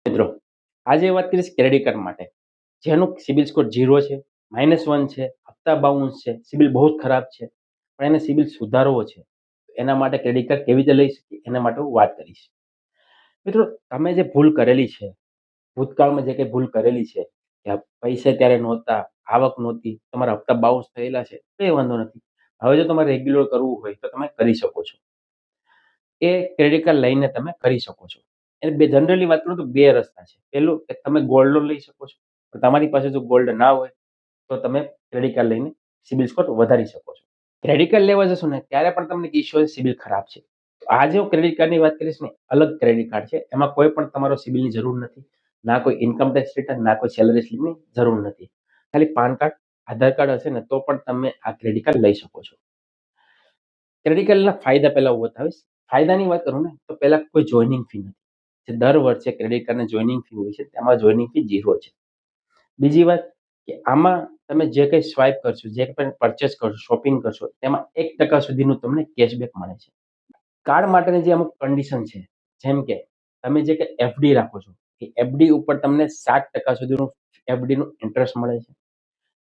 મિત્રો, આજે વાત કરીશ ક્રેડિટ કાર્ડ માટે. જેનું સિબિલ સ્કોર 0 છે, -1 છે, હપ્તા બાઉન્સ છે, સિબિલ બહુ જ ખરાબ છે, પણ એને સિબિલ સુધારવો છે. એના માટે ક્રેડિટ કાર્ડ કેવી રીતે લઈ શકીએ એના માટે હું વાત કરીશ. મિત્રો, તમે જે ભૂલ કરેલી છે, ભૂતકાળમાં જે કંઈ ભૂલ કરેલી છે, કે પૈસા ત્યારે નહોતા, આવક નહોતી, તમારા હપ્તા બાઉન્સ થયેલા છે, કંઈ વાંધો નથી. હવે જો તમારે રેગ્યુલર કરવું હોય તો તમે કરી શકો છો. એ ક્રેડિટ કાર્ડ લઈને તમે કરી શકો છો. એટલે જનરલી વાત કરું તો 2 રસ્તા છે. પહેલું કે તમે ગોલ્ડ લોન લઈ શકો છો. પણ તમારી પાસે જો ગોલ્ડ ના હોય તો તમે ક્રેડિટ કાર્ડ લઈને સિબિલ સ્કોર વધારી શકો છો. ક્રેડિટ કાર્ડ લેવા જશો ને ત્યારે પણ તમને ઇશ્યુ સિબિલ ખરાબ છે. તો આજે હું ક્રેડિટ કાર્ડની વાત કરીશ ને, અલગ ક્રેડિટ કાર્ડ છે. એમાં કોઈ પણ તમારો સિબિલની જરૂર નથી. ના કોઈ ઇન્કમ ટેક્સ રિટર્ન, ના કોઈ સેલરી સ્લિપની જરૂર નથી. ખાલી પાન કાર્ડ, આધાર કાર્ડ હશે ને તો પણ તમે આ ક્રેડિટ કાર્ડ લઈ શકો છો. ક્રેડિટ કાર્ડના ફાયદા પહેલા હું બતાવીશ. ફાયદાની વાત કરું ને તો પહેલા કોઈ જોઈનિંગ ફી નથી. જે દર વર્ષે ક્રેડિટ કાર્ડની જોઈનિંગ ફી હોય છે તેમાં જોઈનિંગ ફી 0 છે. બીજી વાત કે આમાં તમે જે કંઈ સ્વાઈપ કરશો, જે પણ પરચેસ કરશો, શોપિંગ કરશો તેમાં 1% સુધીનું તમને કેશબેક મળે છે. કાર્ડ માટેની જે અમુક કન્ડિશન છે, જેમ કે તમે જે કંઈ એફડી રાખો છો એ એફડી ઉપર તમને 7% સુધીનું એફડીનું ઇન્ટરેસ્ટ મળે છે.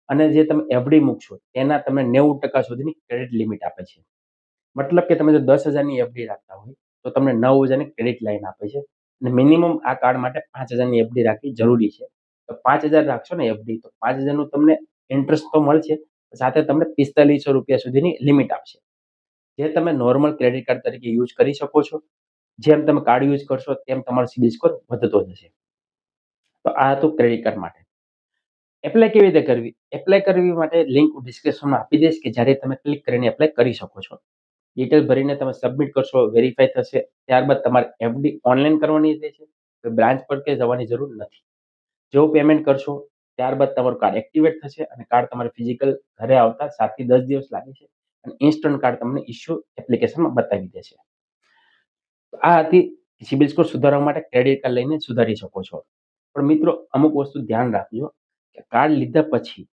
અને જે તમે એફડી મૂકશો તેના તમને 90% સુધીની ક્રેડિટ લિમિટ આપે છે. મતલબ કે તમે જો 10,000ની એફડી રાખતા હોય તો તમને 9,000ની ક્રેડિટ લાઈન આપે છે. અને મિનિમમ આ કાર્ડ માટે 5,000ની એફડી રાખવી જરૂરી છે. તો 5,000 રાખશો ને એફડી તો 5,000નું તમને ઇન્ટરેસ્ટ તો મળશે, સાથે તમને ₹4500 સુધીની લિમિટ આપશે. જે તમે નોર્મલ ક્રેડિટ કાર્ડ તરીકે યુઝ કરી શકો છો. જેમ તમે કાર્ડ યુઝ કરશો તેમ તમારો સિબિલ સ્કોર વધતો જશે. તો આ હતું ક્રેડિટ કાર્ડ માટે. એપ્લાય કેવી રીતે કરવી? એપ્લાય કરવી માટે લિંક હું ડિસ્ક્રિપ્શનમાં આપી દઈશ કે જ્યારે તમે ક્લિક કરીને એપ્લાય કરી શકો છો. ડિટેલ ભરીને તમે સબમિટ કરશો, વેરીફાઈ થશે. ત્યારબાદ તમારે એફડી ઓનલાઈન કરવાની રહેશે. કોઈ બ્રાન્ચ પર કે જવાની જરૂર નથી. જેવું પેમેન્ટ કરશો ત્યારબાદ તમારું કાર્ડ એક્ટિવેટ થશે અને કાર્ડ તમારે ફિઝિકલ ઘરે આવતા 7 થી 10 દિવસ લાગે છે. અને ઇન્સ્ટન્ટ કાર્ડ તમને ઇશ્યુ એપ્લિકેશનમાં બતાવી દેશે. આ હતી સિબિલ સ્કોર સુધારવા માટે ક્રેડિટ કાર્ડ લઈને સુધારી શકો છો. પણ મિત્રો, અમુક વસ્તુ ધ્યાન રાખજો કે કાર્ડ લીધા પછી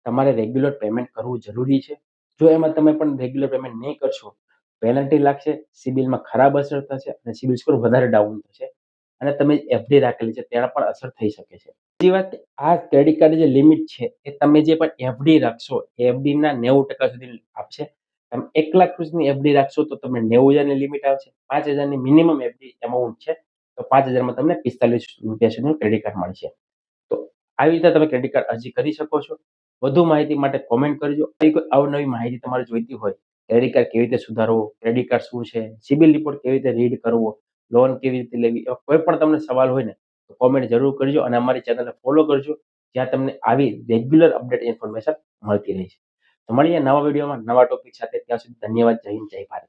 તમારે રેગ્યુલર પેમેન્ટ કરવું જરૂરી છે. જો એમાં તમે પણ રેગ્યુલર પેમેન્ટ નહીં કરશો, પેનલ્ટી લાગશે, સિબિલમાં ખરાબ અસર થશે અને સિબિલ સ્કોર વધારે ડાઉન થશે. અને તમે એફડી રાખેલી છે તેના પણ અસર થઈ શકે છે. બીજી વાત, આ ક્રેડિટ કાર્ડની જે લિમિટ છે એ તમે જે પણ એફડી રાખશો એ એફડીના 90% સુધી આપશે. તમે 1,00,000 સુધીની એફડી રાખશો તો તમને 90,000ની લિમિટ આવશે. 5,000ની મિનિમમ એફડી અમાઉન્ટ છે તો 5,000માં તમને ₹45 સુધીનું ક્રેડિટ કાર્ડ મળશે. તો આવી રીતે તમે ક્રેડિટ કાર્ડ અરજી કરી શકો છો. વધુ માહિતી માટે કોમેન્ટ કરજો. આવી કોઈ અવનવી માહિતી તમારે જોઈતી હોય, ક્રેડિટ કાર્ડ કેવી રીતે સુધારવો, ક્રેડિટ કાર્ડ શું છે, સિબિલ રિપોર્ટ કેવી રીતે રીડ કરવો, લોન કેવી રીતે લેવી, એવા કોઈ પણ તમને સવાલ હોય ને તો કોમેન્ટ જરૂર કરજો અને અમારી ચેનલને ફોલો કરજો, જ્યાં તમને આવી રેગ્યુલર અપડેટ ઇન્ફોર્મેશન મળતી રહેશે. તો મળીએ નવા વિડીયોમાં નવા ટોપિક સાથે. ત્યાં સુધી ધન્યવાદ. જય હિન્દ, જય ભારત.